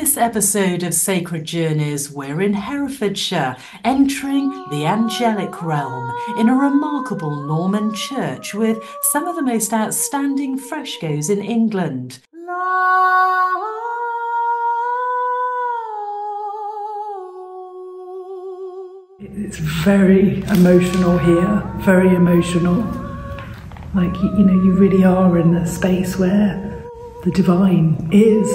this episode of Sacred Journeys, we're in Herefordshire, entering the angelic realm in a remarkable Norman church with some of the most outstanding frescoes in England. It's very emotional here, very emotional. Like, you know, you really are in a space where the divine is.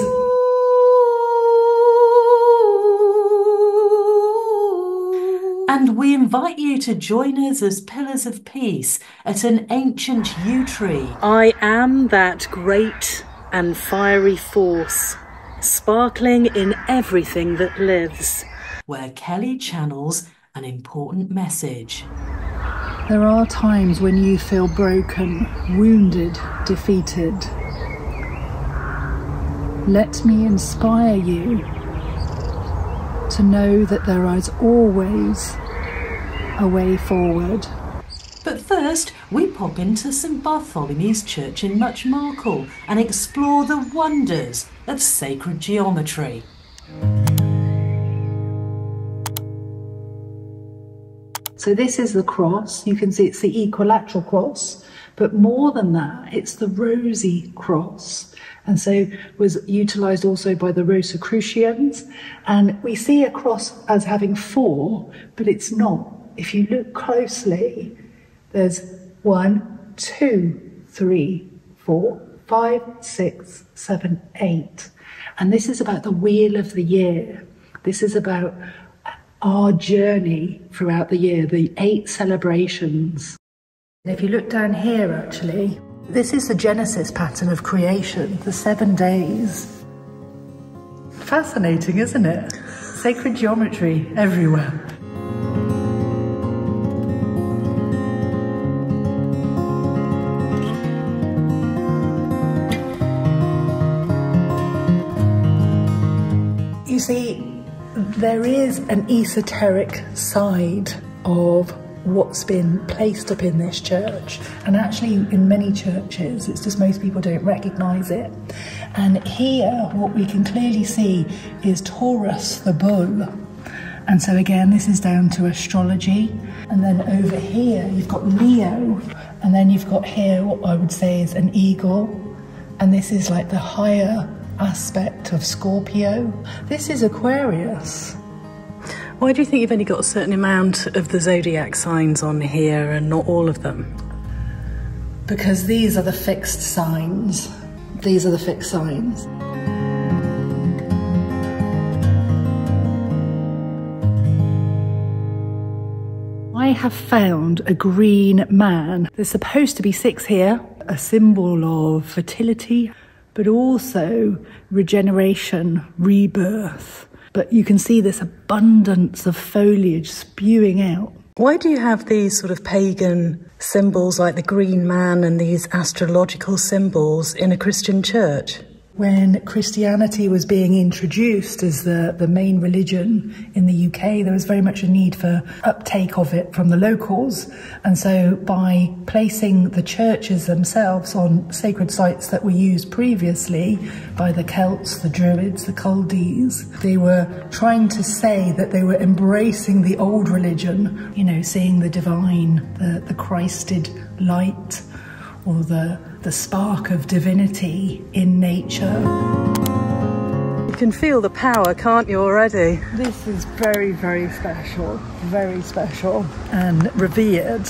And we invite you to join us as pillars of peace at an ancient yew tree. I am that great and fiery force, sparkling in everything that lives, where Kelly channels an important message. There are times when you feel broken, wounded, defeated. Let me inspire you to know that there is always a way forward. But first, we pop into St Bartholomew's Church in Much Marcle and explore the wonders of sacred geometry. So this is the cross. You can see it's the equilateral cross, but more than that, it's the rosy cross. And so was utilised also by the Rosicrucians. And we see a cross as having four, but it's not. If you look closely, there's 1, 2, 3, 4, 5, 6, 7, 8. And this is about the wheel of the year. This is about our journey throughout the year, the 8 celebrations. And if you look down here, actually, this is the Genesis pattern of creation, the 7 days. Fascinating, isn't it? Sacred geometry everywhere. You see, there is an esoteric side of what's been placed up in this church, and actually in many churches it's just most people don't recognise it. And here what we can clearly see is Taurus, the bull, and so again this is down to astrology. And then over here you've got Leo, and then you've got here what I would say is an eagle, and this is like the higher aspect of Scorpio. This is Aquarius. Why do you think you've only got a certain amount of the zodiac signs on here and not all of them? Because these are the fixed signs. These are the fixed signs. I have found a green man. There's supposed to be 6 here, a symbol of fertility, but also regeneration, rebirth. But you can see this abundance of foliage spewing out. Why do you have these sort of pagan symbols like the green man and these astrological symbols in a Christian church? When Christianity was being introduced as the main religion in the UK, there was very much a need for uptake of it from the locals. And so by placing the churches themselves on sacred sites that were used previously by the Celts, the Druids, the Chaldees, they were trying to say that they were embracing the old religion, you know, seeing the divine, the Christed light, or the spark of divinity in nature. You can feel the power, can't you, already? This is very, very special and revered.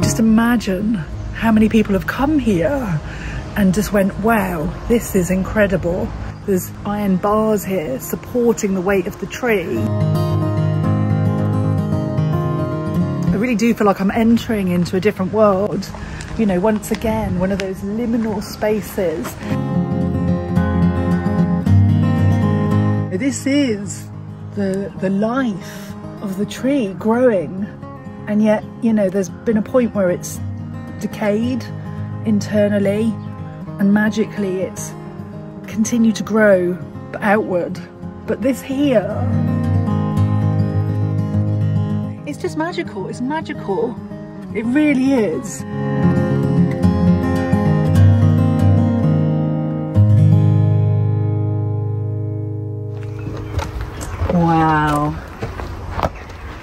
Just imagine how many people have come here and just went, wow, this is incredible. There's iron bars here supporting the weight of the tree. I really do feel like I'm entering into a different world. You know, once again, one of those liminal spaces. This is the life of the tree growing. And yet, you know, there's been a point where it's decayed internally, and magically it's continued to grow outward. But this here, it's just magical. It's magical. It really is. Wow.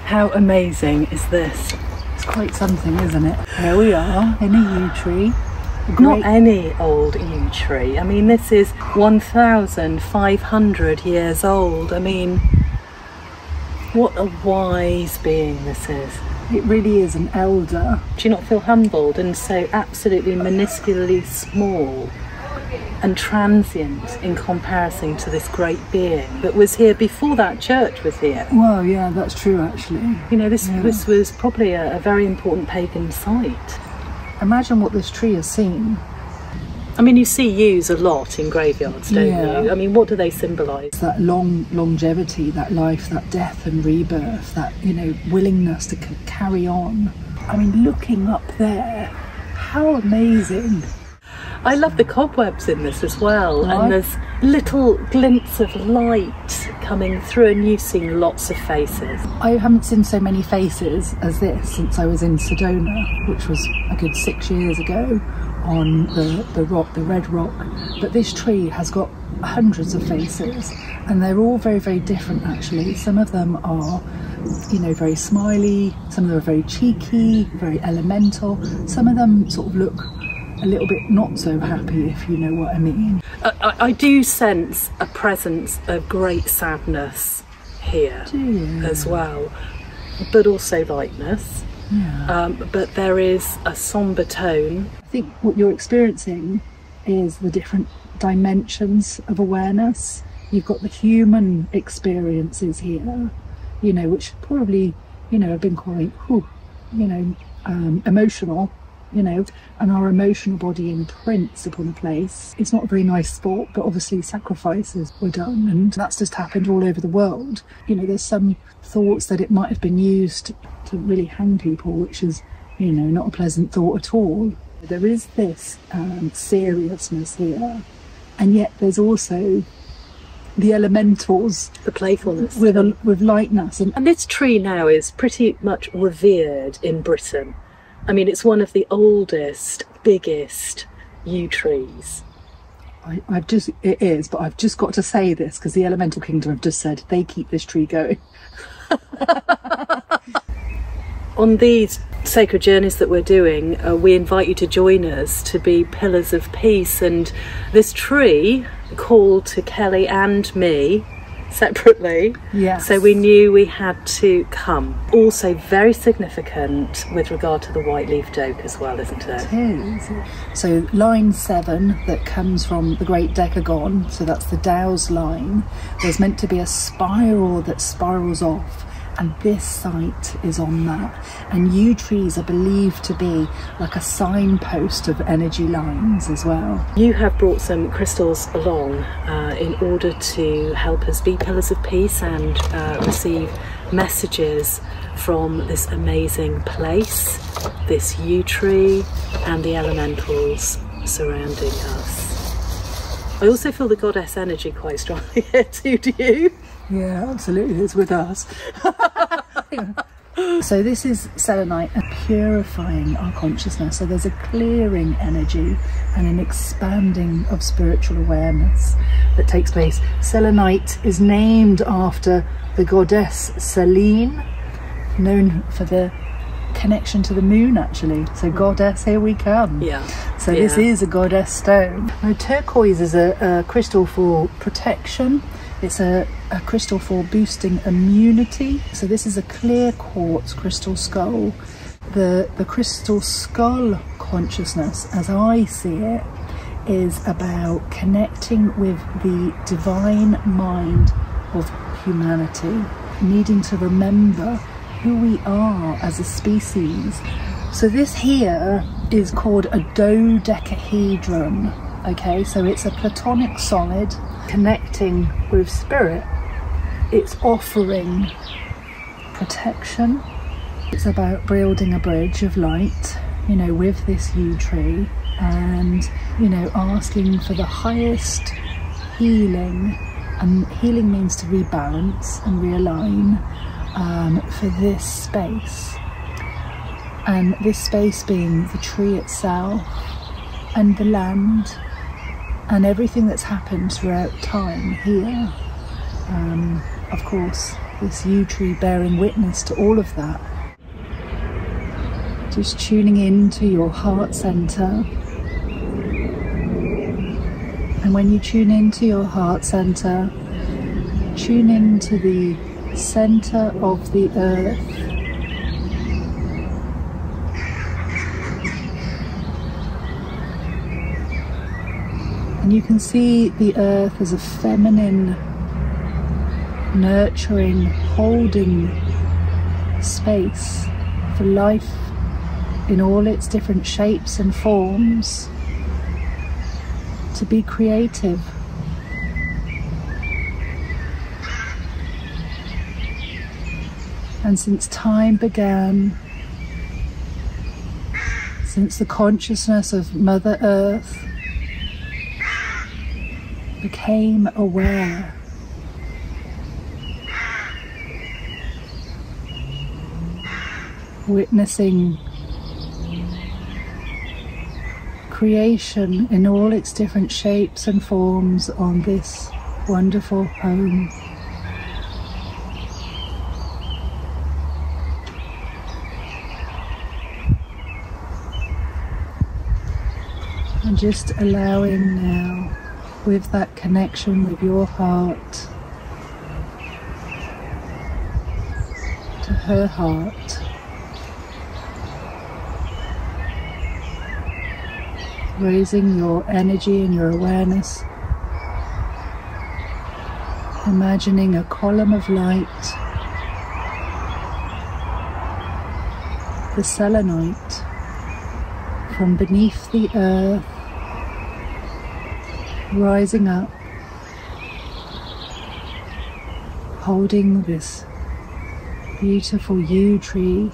How amazing is this? It's quite something, isn't it? Here we are in a yew tree. Not any old yew tree. I mean, this is 1,500 years old. I mean, what a wise being this is. It really is an elder. Do you not feel humbled and so absolutely minusculely small and transient in comparison to this great being that was here before that church was here? Well, yeah, that's true actually. You know, this was probably a very important pagan site. Imagine what this tree has seen. I mean, you see yews a lot in graveyards, don't you? I mean, what do they symbolise? That longevity, that life, that death and rebirth, that, you know, willingness to carry on. I mean, looking up there, how amazing. I love the cobwebs in this as well, right. And there's little glints of light coming through, and you've seen lots of faces. I haven't seen so many faces as this since I was in Sedona, which was a good 6 years ago, on the rock, the red rock. But this tree has got hundreds of faces, and they're all very, very different actually. Some of them are, you know, very smiley, some of them are very cheeky, very elemental. Some of them sort of look a little bit not so happy, if you know what I mean. I do sense a presence of great sadness here as well, but also lightness. Yeah. But there is a sombre tone. I think what you're experiencing is the different dimensions of awareness. You've got the human experiences here, you know, which probably, you know, have been quite, emotional, you know, and our emotional body imprints upon a place. It's not a very nice thought, but obviously sacrifices were done, and that's just happened all over the world. You know, there's some thoughts that it might have been used to really hang people, which is, you know, not a pleasant thought at all. There is this seriousness here, and yet there's also the elementals, the playfulness with lightness. And this tree now is pretty much revered in Britain. I mean, it's one of the oldest, biggest yew trees. It is, but I've just got to say this because the Elemental Kingdom have just said they keep this tree going. On these sacred journeys that we're doing, we invite you to join us to be pillars of peace, and this tree called to Kelly and me separately. Yes. So we knew we had to come. Also very significant with regard to the Whiteleaved Oak as well, isn't it? It is. So line 7 that comes from the Great Decagon, so that's the Dow's line, there's meant to be a spiral that spirals off, and this site is on that. And yew trees are believed to be like a signpost of energy lines as well. You have brought some crystals along in order to help us be pillars of peace and receive messages from this amazing place, this yew tree, and the elementals surrounding us. I also feel the goddess energy quite strongly here too, do you? Yeah, absolutely, it's with us. So this is selenite, purifying our consciousness. So there's a clearing energy and an expanding of spiritual awareness that takes place. Selenite is named after the goddess Selene, known for the connection to the moon actually. So goddess, here we come. Yeah. So this is a goddess stone. Now, turquoise is a crystal for protection. It's a crystal for boosting immunity. So this is a clear quartz crystal skull. The crystal skull consciousness, as I see it, is about connecting with the divine mind of humanity, needing to remember who we are as a species. So this here is called a dodecahedron. Okay, so it's a platonic solid connecting with spirit. It's offering protection. It's about building a bridge of light, you know, with this yew tree, and, you know, asking for the highest healing. And healing means to rebalance and realign for this space. And this space being the tree itself and the land and everything that's happened throughout time here. of course, this yew tree bearing witness to all of that. Just tuning into your heart center. And when you tune into your heart center, tune into the center of the earth. And you can see the earth as a feminine, nurturing, holding space for life in all its different shapes and forms, to be creative. And since time began, since the consciousness of Mother Earth became aware, witnessing creation in all its different shapes and forms on this wonderful home. And just allowing now, with that connection with your heart to her heart, raising your energy and your awareness, imagining a column of light, the selenite, from beneath the earth, rising up, holding this beautiful yew tree,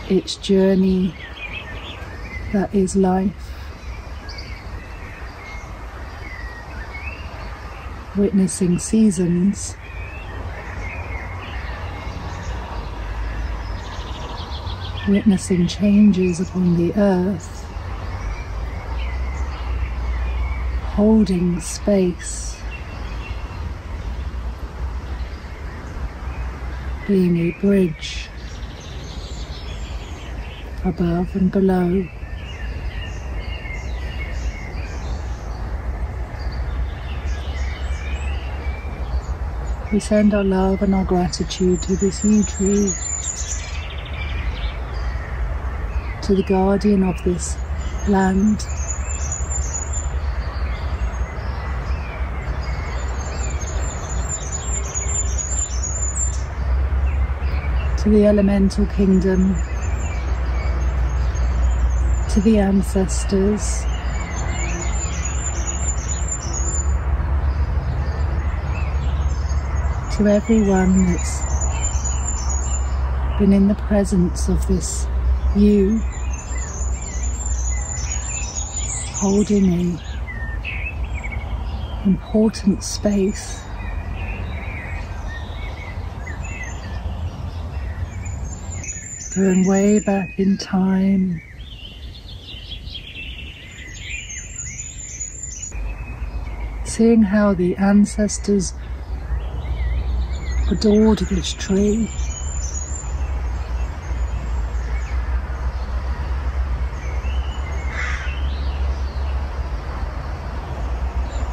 its journey that is life, witnessing seasons, witnessing changes upon the earth, holding space, being a bridge above and below. We send our love and our gratitude to this yew tree, to the guardian of this land, to the elemental kingdom, to the ancestors, to everyone that's been in the presence of this yew, holding an important space. Going way back in time, seeing how the ancestors adored this tree,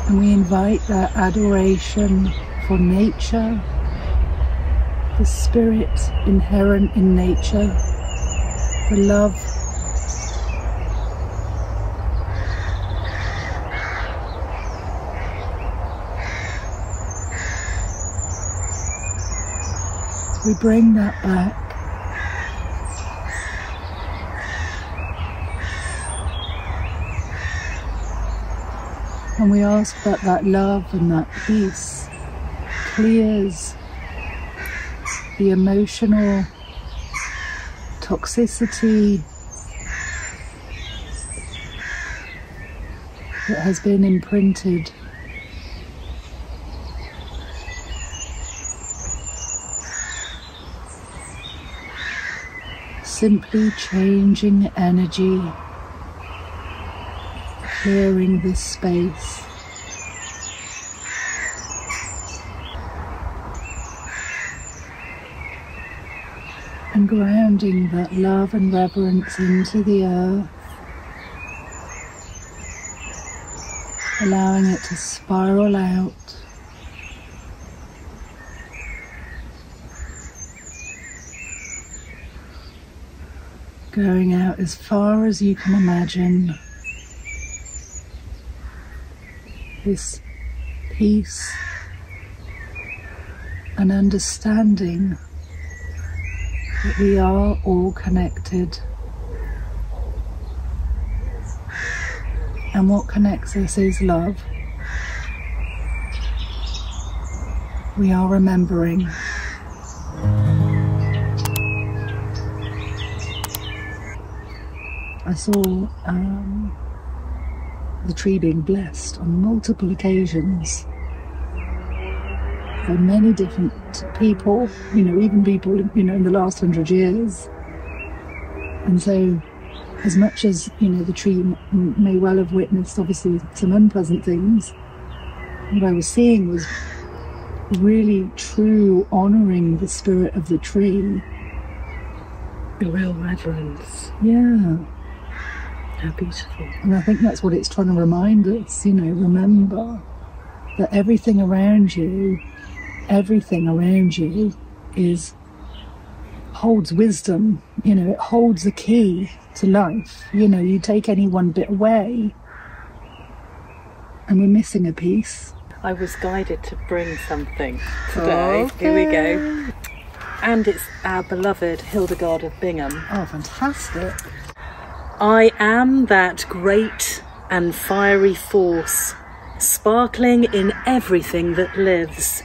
and we invite that adoration for nature, the spirit inherent in nature, the love, we bring that back. And we ask that that love and that peace clears the emotional toxicity that has been imprinted. Simply changing energy, clearing this space. And grounding that love and reverence into the earth, allowing it to spiral out. Going out as far as you can imagine. This peace and understanding that we are all connected. And what connects us is love. We are remembering. I saw the tree being blessed on multiple occasions by many different people, you know, even people, you know, in the last 100 years. And so, as much as, you know, the tree may well have witnessed, obviously, some unpleasant things, what I was seeing was really true honouring the spirit of the tree. The real reverence. Yeah. How beautiful. And I think that's what it's trying to remind us, you know, remember that everything around you holds wisdom, you know, it holds the key to life. You know, you take any one bit away and we're missing a piece. I was guided to bring something today. Okay. Here we go. And it's our beloved Hildegard of Bingen. Oh, fantastic. I am that great and fiery force, sparkling in everything that lives,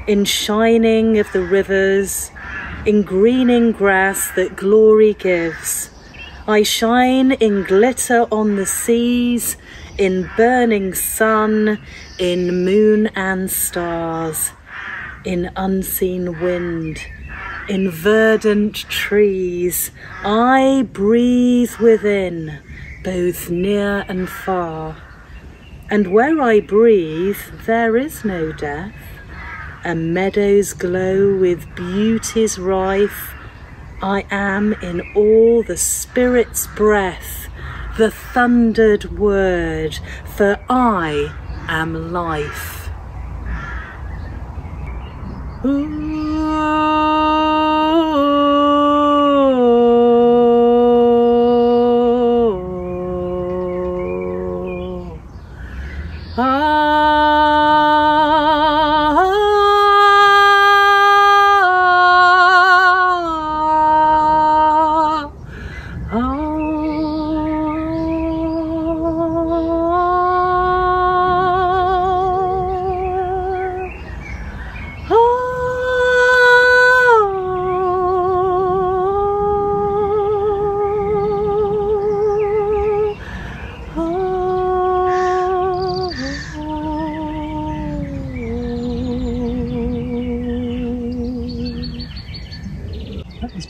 in shining of the rivers, in greening grass that glory gives. I shine in glitter on the seas, in burning sun, in moon and stars, in unseen wind, in verdant trees. I breathe within, both near and far. And where I breathe, there is no death. And meadows glow with beauties rife. I am in all the Spirit's breath, the thundered word, for I am life. Ooh.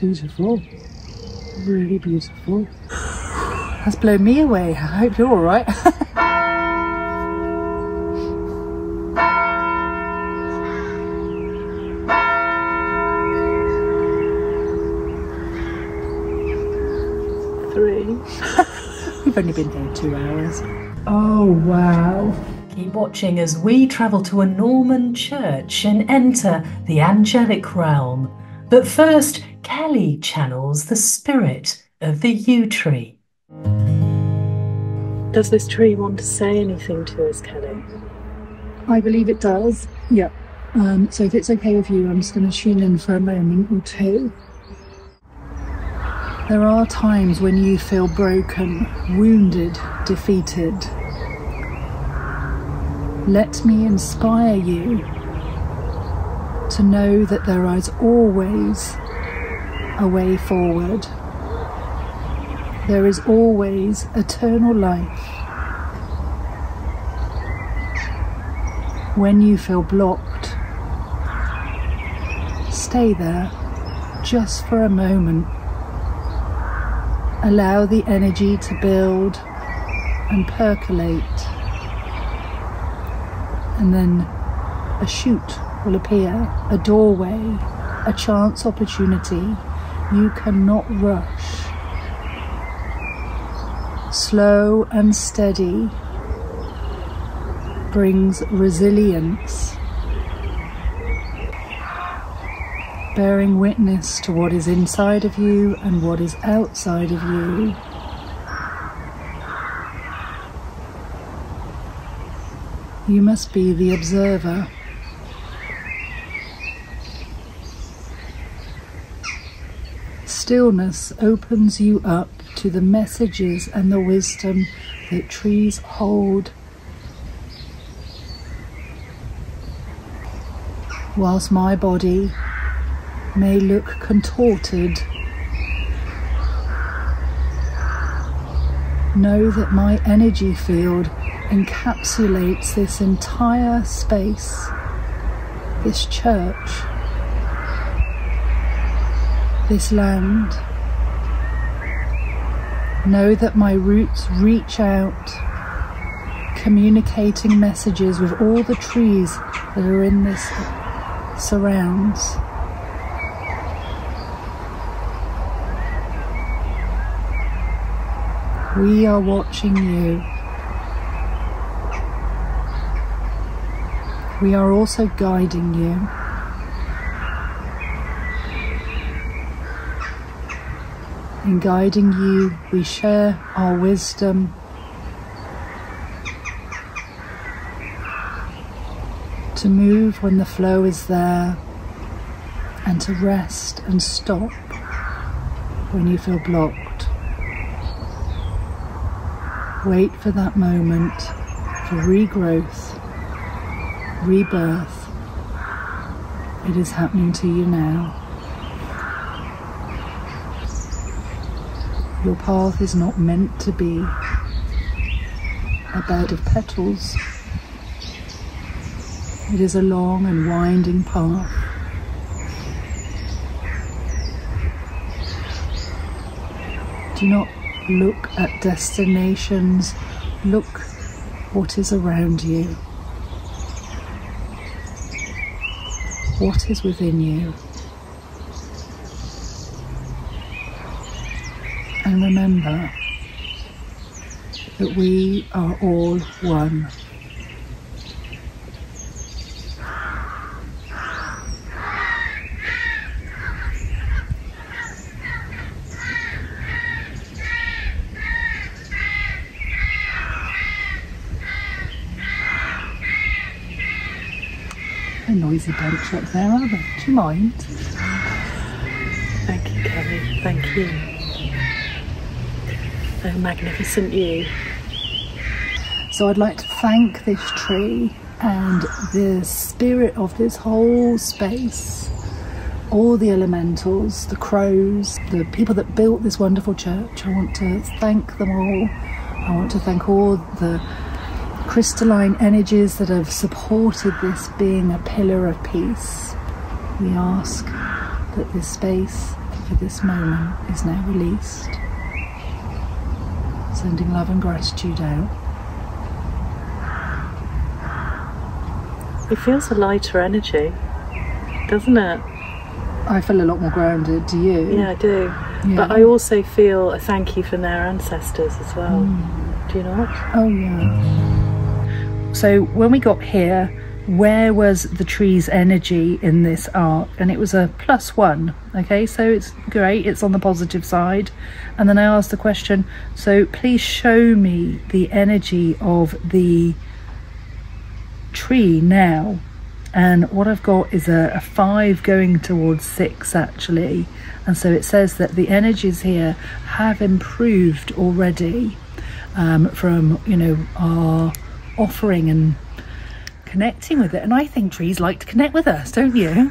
Beautiful, really beautiful. That's blown me away. I hope you're all right. Three. We've only been here 2 hours. Oh wow. Keep watching as we travel to a Norman church and enter the angelic realm. But first, Kelly channels the spirit of the yew tree. Does this tree want to say anything to us, Kelly? I believe it does, yeah. So if it's okay with you, I'm just going to tune in for a moment or two. There are times when you feel broken, wounded, defeated. Let me inspire you to know that there is always a way forward. There is always eternal life. When you feel blocked, stay there just for a moment. Allow the energy to build and percolate. And then a shoot will appear, a doorway, a chance opportunity. You cannot rush. Slow and steady brings resilience, bearing witness to what is inside of you and what is outside of you. You must be the observer. Stillness opens you up to the messages and the wisdom that trees hold. Whilst my body may look contorted, know that my energy field encapsulates this entire space, this church, this land. Know that my roots reach out, communicating messages with all the trees that are in this surrounds. We are watching you. We are also guiding you. In guiding you, we share our wisdom. To move when the flow is there, and to rest and stop when you feel blocked. Wait for that moment for regrowth, rebirth. It is happening to you now. Your path is not meant to be a bed of petals. It is a long and winding path. Do not look at destinations. Look what is around you. What is within you. And remember that we are all one. A noisy bunch up there, are they? Do you mind? Thank you, Kelly. Thank you. Oh, magnificent yew. So I'd like to thank this tree and the spirit of this whole space, all the elementals, the crows, the people that built this wonderful church. I want to thank them all. I want to thank all the crystalline energies that have supported this being a pillar of peace. We ask that this space for this moment is now released. Sending love and gratitude out. It feels a lighter energy, doesn't it? I feel a lot more grounded. Do you? Yeah, I do. Yeah. But I also feel a thank you from their ancestors as well. Do you not? Oh, yeah. So when we got here, where was the tree's energy in this arc? And it was a +1. Okay, so it's great. It's on the positive side. And then I asked the question, so please show me the energy of the tree now. And what I've got is a 5 going towards 6 actually. And so it says that the energies here have improved already from, you know, our offering and connecting with it. And I think trees like to connect with us, don't you?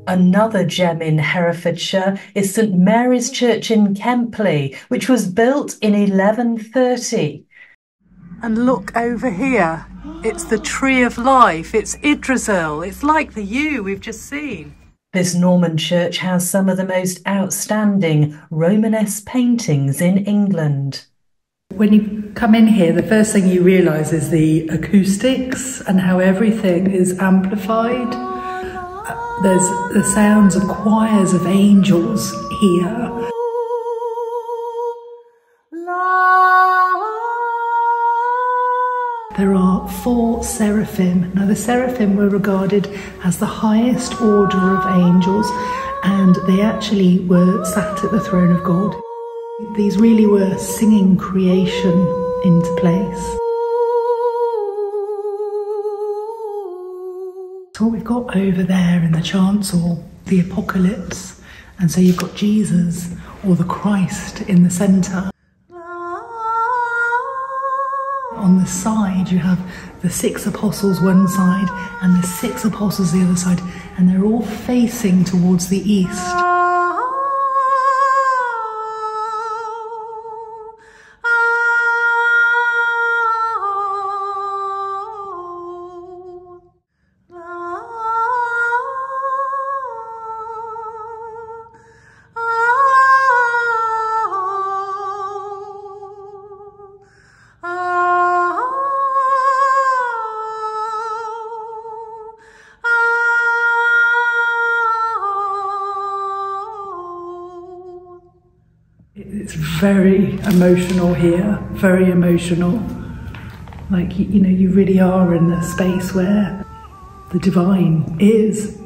Another gem in Herefordshire is St Mary's Church in Kempley, which was built in 1130. And look over here. It's the Tree of Life. It's Yggdrasil. It's like the yew we've just seen. This Norman church has some of the most outstanding Romanesque paintings in England. When you come in here, the first thing you realise is the acoustics and how everything is amplified. There's the sounds of choirs of angels here. There are 4 seraphim. Now the seraphim were regarded as the highest order of angels, and they actually were sat at the throne of God. These really were singing creation into place. So what we've got over there in the chancel, the apocalypse, and so you've got Jesus or the Christ in the centre. On the side you have the 6 apostles one side and the 6 apostles the other side, and they're all facing towards the east. It's very emotional here, very emotional. Like, you know, you really are in the space where the divine is.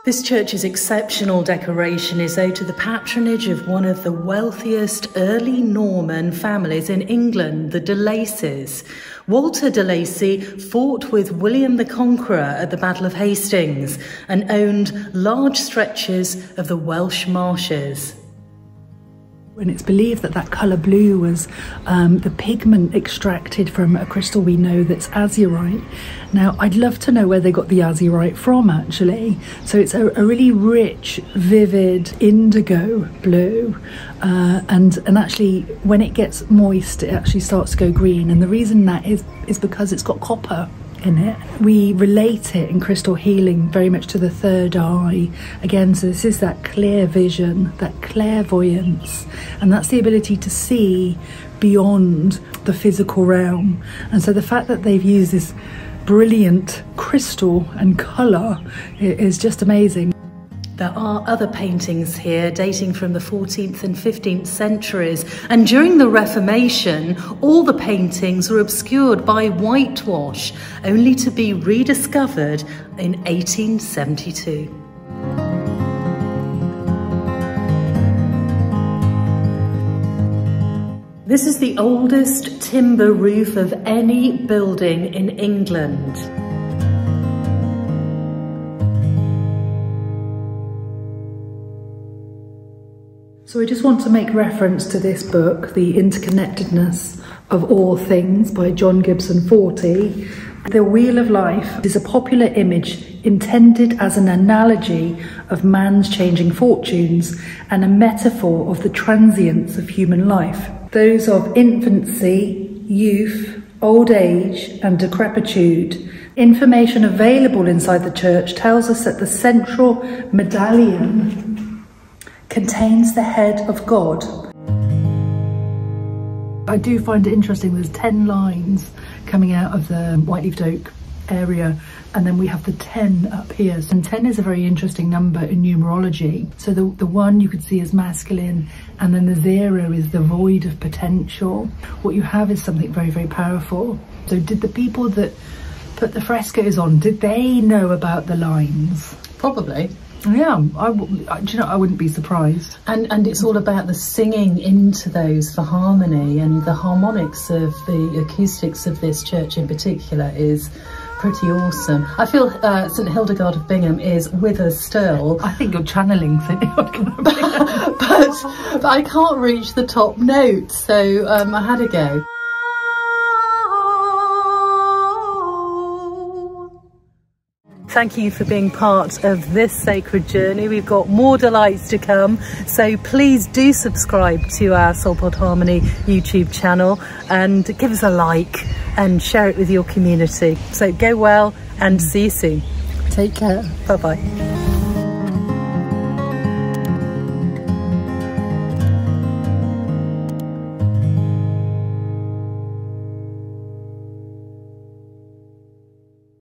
This church's exceptional decoration is owed to the patronage of one of the wealthiest early Norman families in England, the de Lacys. Walter de Lacy fought with William the Conqueror at the Battle of Hastings and owned large stretches of the Welsh marshes. And it's believed that that colour blue was the pigment extracted from a crystal we know that's Azurite. Now, I'd love to know where they got the Azurite from, actually. So it's a really rich, vivid indigo blue. And actually, when it gets moist, it actually starts to go green. And the reason that is because it's got copper in it. We relate it in crystal healing very much to the third eye. Again, so this is that clear vision, that clairvoyance, and that's the ability to see beyond the physical realm. And so the fact that they've used this brilliant crystal and colour is just amazing. There are other paintings here dating from the 14th and 15th centuries, and during the Reformation, all the paintings were obscured by whitewash, only to be rediscovered in 1872. This is the oldest timber roof of any building in England. So I just want to make reference to this book, The Interconnectedness of All Things by John Gibson Fortey. The Wheel of Life is a popular image intended as an analogy of man's changing fortunes and a metaphor of the transience of human life. Those of infancy, youth, old age and decrepitude. Information available inside the church tells us that the central medallion contains the head of God. I do find it interesting, there's 10 lines coming out of the Whiteleaved Oak area, and then we have the 10 up here. And 10 is a very interesting number in numerology. So the 1 you could see as masculine, and then the 0 is the void of potential. What you have is something very, very powerful. So did the people that put the frescoes on, did they know about the lines? Probably. Yeah, do you know, I wouldn't be surprised. And it's all about the singing into those for harmony, and the harmonics of the acoustics of this church in particular is pretty awesome. I feel St Hildegard of Bingen is with us still. I think you're channeling St Hildegard of Bingen. but I can't reach the top note, so I had a go. thank you for being part of this sacred journey. We've got more delights to come, so please do subscribe to our Soul Pod Harmony YouTube channel and give us a like and share it with your community. So go well and see you soon. Take care. Bye bye.